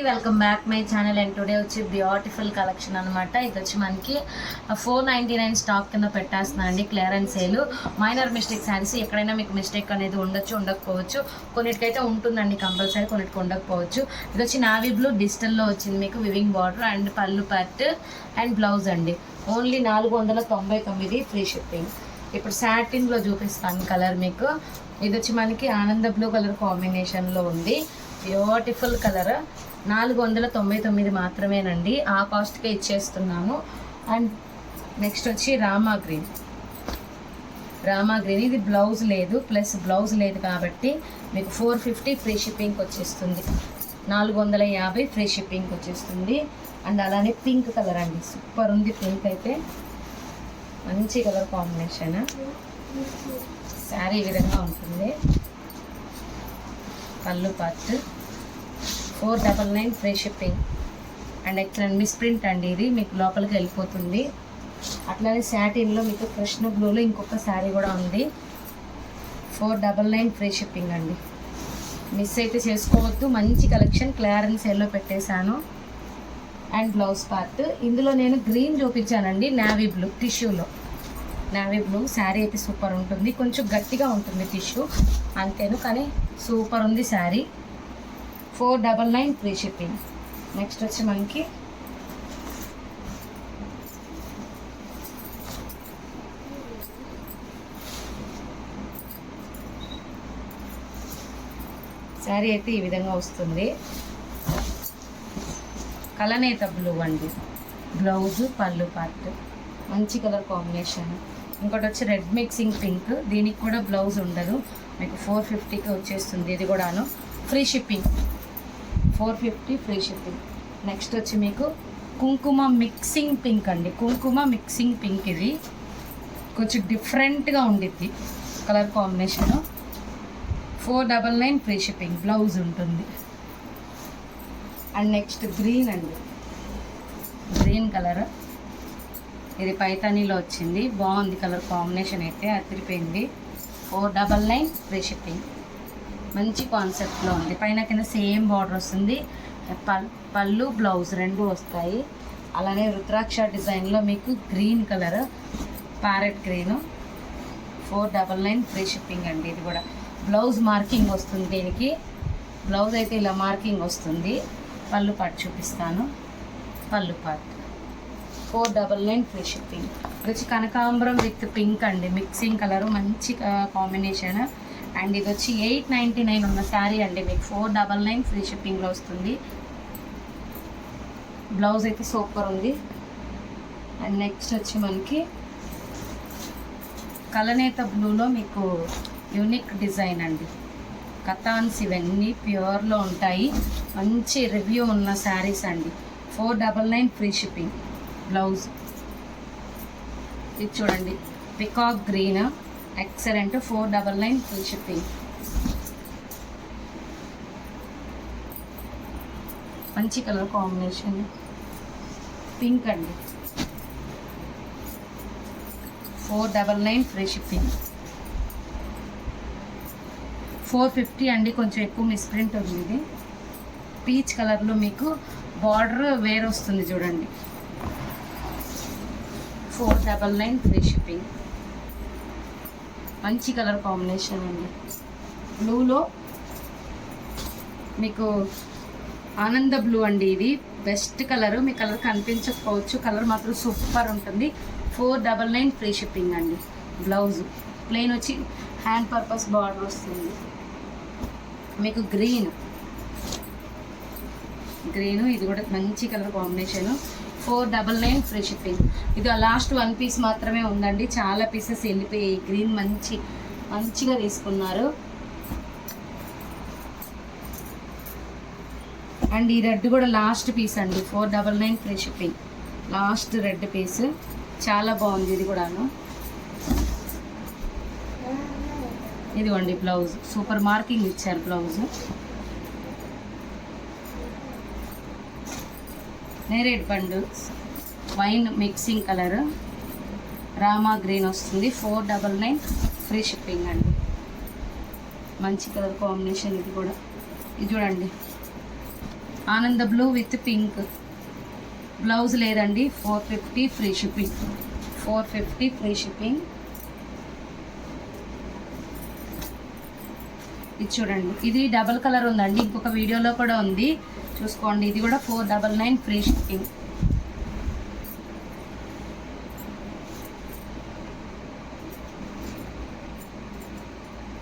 Welcome back my channel. And today వచ్చి beautiful collection అనమాట. ఇది వచ్చి మనకి 499 స్టాక్ కింద పెట్టేస్తున్నాను అండి. Clearance sale, minor mistake saris. ఎక్కడైనా మీకు మిస్టేక్ అనేది ఉండొచ్చు, ఉండకపోవచ్చు. కొన్నిటికైతే ఉంటుందండి కంపల్సరీ, కొన్నిటికి ఉండకపోవచ్చు. ఇది వచ్చి నావీ బ్లూ డిజిటల్లో వచ్చింది మీకు వివింగ్ బార్డర్ అండ్ పళ్ళు పట్ అండ్ బ్లౌజ్ అండి. Only 499 free shipping. ఇప్పుడు సాటిన్లో చూపిస్తాను కలర్ మీకు. ఇది వచ్చి మనకి ఆనంద బ్లూ కలర్ కాంబినేషన్లో ఉంది. Beautiful colour. 499 మాత్రమేనండి. ఆ కాస్ట్కే ఇచ్చేస్తున్నాను. అండ్ నెక్స్ట్ వచ్చి రామా గ్రీన్. ఇది బ్లౌజ్ లేదు, ప్లస్ బ్లౌజ్ లేదు కాబట్టి మీకు 450 ఫ్రీ షిప్పింగ్కి వచ్చేస్తుంది. 450 ఫ్రీ షిప్పింగ్కి వచ్చేస్తుంది. అండ్ అలానే పింక్ కలర్ అండి, సూపర్ ఉంది. పింక్ అయితే మంచి కలర్ కాంబినేషన్. శారీ ఈ విధంగా ఉంటుంది. పళ్ళు part 499 free shipping. And excellent misprint అండి, ఇది మీకు లోపలికి వెళ్ళిపోతుంది. అట్లానే శాటిన్లో మీకు కృష్ణ బ్లూలో ఇంకొక శారీ కూడా ఉంది. 499 ఫ్రీ షిప్పింగ్ అండి. మిస్ అయితే చేసుకోవద్దు. మంచి కలెక్షన్ క్లియరెన్స్ సేల్లో పెట్టేశాను. అండ్ బ్లౌజ్ పార్ట్ ఇందులో నేను గ్రీన్ చూపించానండి, నావీ బ్లూ టిష్యూలో. నావీ బ్లూ శారీ అయితే సూపర్ ఉంటుంది. కొంచెం గట్టిగా ఉంటుంది టిష్యూ అంతేను, కానీ సూపర్ ఉంది శారీ. 499 free shipping. నెక్స్ట్ వచ్చి మనకి శారీ అయితే ఈ విధంగా వస్తుంది. కలనేత బ్లూ అండి, బ్లౌజ్ పళ్ళు పార్ట్ మంచి కలర్ కాంబినేషన్. ఇంకోటి వచ్చి రెడ్ మిక్సింగ్ పింక్, దీనికి కూడా బ్లౌజ్ ఉండదు. మీకు 450కి వచ్చేస్తుంది. ఇది కూడాను free shipping. 450 free shipping. Next వచ్చి మీకు కుంకుమ మిక్సింగ్ పింక్ అండి. కుంకుమ మిక్సింగ్ పింక్, ఇది కొంచెం డిఫరెంట్గా ఉండిద్ది colour combination. 499 free shipping. Blouse ఉంటుంది. అండ్ నెక్స్ట్ గ్రీన్ అండి, గ్రీన్ కలర్. ఇది పైతానీలో వచ్చింది, బాగుంది కలర్ కాంబినేషన్ అయితే అదిరిపోయింది. 499 ఫ్రీ షిప్పింగ్. మంచి కాన్సెప్ట్లో ఉంది. పైన కింద సేమ్ బార్డర్ వస్తుంది. పళ్ళు బ్లౌజ్ రెండు వస్తాయి. అలానే రుద్రాక్ష డిజైన్లో మీకు green colour, parrot green. 499 free shipping అండి. ఇది కూడా బ్లౌజ్ మార్కింగ్ వస్తుంది. దీనికి బ్లౌజ్ అయితే ఇలా మార్కింగ్ వస్తుంది. పళ్ళు పార్ట్ చూపిస్తాను. పళ్ళు పార్ట్ 499 ఫ్రీ షిప్పింగ్. ఇది వచ్చి కనకాంబరం విత్ పింక్ అండి, మిక్సింగ్ కలరు, మంచి కాంబినేషన్. అండ్ ఇది వచ్చి 899 ఉన్న శారీ అండి. మీకు 499 ఫ్రీ షిప్పింగ్లో వస్తుంది. బ్లౌజ్ అయితే సూపర్ ఉంది. అండ్ నెక్స్ట్ వచ్చి మనకి కలనేత బ్లూలో మీకు యూనిక్ డిజైన్ అండి. కతాన్స్ ఇవన్నీ ప్యూర్లో ఉంటాయి. మంచి రివ్యూ ఉన్న శారీస్ అండి. 499 ఫ్రీ షిప్పింగ్. బ్లౌజ్ ఇది చూడండి, peacock green, excellent. 499 free shipping. మంచి కలర్ కాంబినేషన్ పింక్ అండి. 499 ఫ్రీ షిప్పింగ్. 450 అండి, కొంచెం ఎక్కువ మిస్ప్రింట్ ఉంది. ఇది పీచ్ కలర్లో మీకు బార్డర్ వేర్ వస్తుంది చూడండి. 499 ఫ్రీ షిప్పింగ్. మంచి కలర్ కాంబినేషన్ అండి. బ్లూలో మీకు ఆనంద బ్లూ అండి, ఇది బెస్ట్ కలర్. మీ కలర్ కనిపించకపోవచ్చు, కలర్ మాత్రం సూపర్ ఉంటుంది. 499 ఫ్రీ షిప్పింగ్ అండి. బ్లౌజ్ ప్లెయిన్ వచ్చి హ్యాండ్ పర్పస్ బార్డర్ వస్తుంది. మీకు గ్రీన్, ఇది కూడా మంచి కలర్ కాంబినేషను. 499 free shipping. ఇది లాస్ట్ 1 పీస్ మాత్రమే ఉందండి, చాలా పీసెస్ వెళ్ళిపోయాయి. గ్రీన్ మంచిగా తీసుకున్నారు. అండ్ ఈ రెడ్ కూడా లాస్ట్ పీస్ అండి. 499 free shipping. Last red piece చాలా బాగుంది. ఇది కూడాను ఇదిగోండి బ్లౌజ్, సూపర్ మార్కింగ్ ఇచ్చారు బ్లౌజ్. నేరేడ్ పండు wine mixing colour, Rama green వస్తుంది. 499 ఫ్రీ షిప్పింగ్ అండి. మంచి కలర్ కాంబినేషన్. ఇది కూడా ఇది చూడండి, ఆనంద బ్లూ విత్ పింక్. బ్లౌజ్ లేదండి. 450 ఫ్రీ షిప్పింగ్. 450 free shipping. ఇది చూడండి, ఇది డబల్ కలర్ ఉందండి, ఇంకొక వీడియోలో కూడా ఉంది చూసుకోండి. ఇది కూడా 499 ఫ్రీ షిప్పింగ్.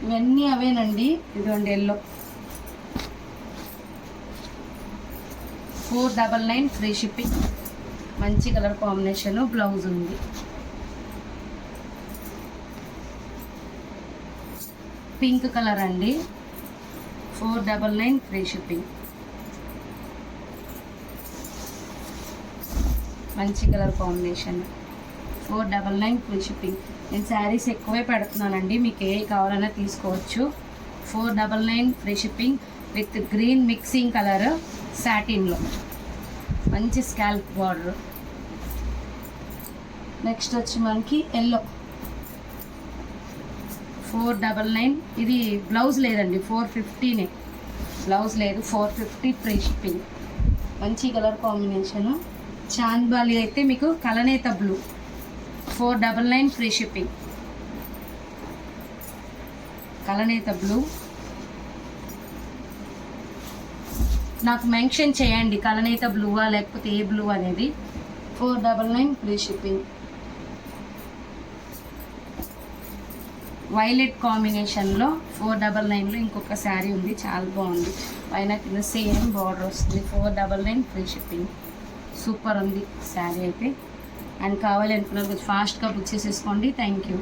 ఇవన్నీ అవేనండి. ఇదిగోండి ఎల్లో. 499 free shipping. మంచి కలర్ కాంబినేషన్. బ్లౌజ్ ఉంది. పింక్ కలర్ అండి. 499 ఫ్రీ షిప్పింగ్. మంచి కలర్ కాంబినేషన్. 499 free shipping. నేను శారీస్ ఎక్కువే పెడుతున్నానండి, మీకు ఏ కావాలన్నా తీసుకోవచ్చు. 499 free shipping with green mixing colour సాటిన్లో మంచి స్కాల్ప్ బార్డర్. నెక్స్ట్ వచ్చి మనకి ఎల్లో. 499. ఇది బ్లౌజ్ లేదండి, 450నే. బ్లౌజ్ లేదు. 450 ఫ్రీ షిప్పింగ్. మంచి కలర్ కాంబినేషను. చాంద్బాలి అయితే మీకు కలనేత బ్లూ. 499 free shipping. కలనేత బ్లూ. నాకు మెన్షన్ చేయండి కలనేత బ్లూవా లేకపోతే ఏ బ్లూ అనేది. 499 ఫ్రీ షిప్పింగ్. వైలెట్ కాంబినేషన్లో 499లో ఇంకొక శారీ ఉంది, చాలా బాగుంది. పైన కింద సేమ్ బార్డర్ వస్తుంది. 499 ఫ్రీ షిప్పింగ్. సూపర్ ఉంది శారీ అయితే. అండ్ కావాలి అనుకున్నారు కొంచెం ఫాస్ట్గా బుక్ చేసేసుకోండి. Thank you.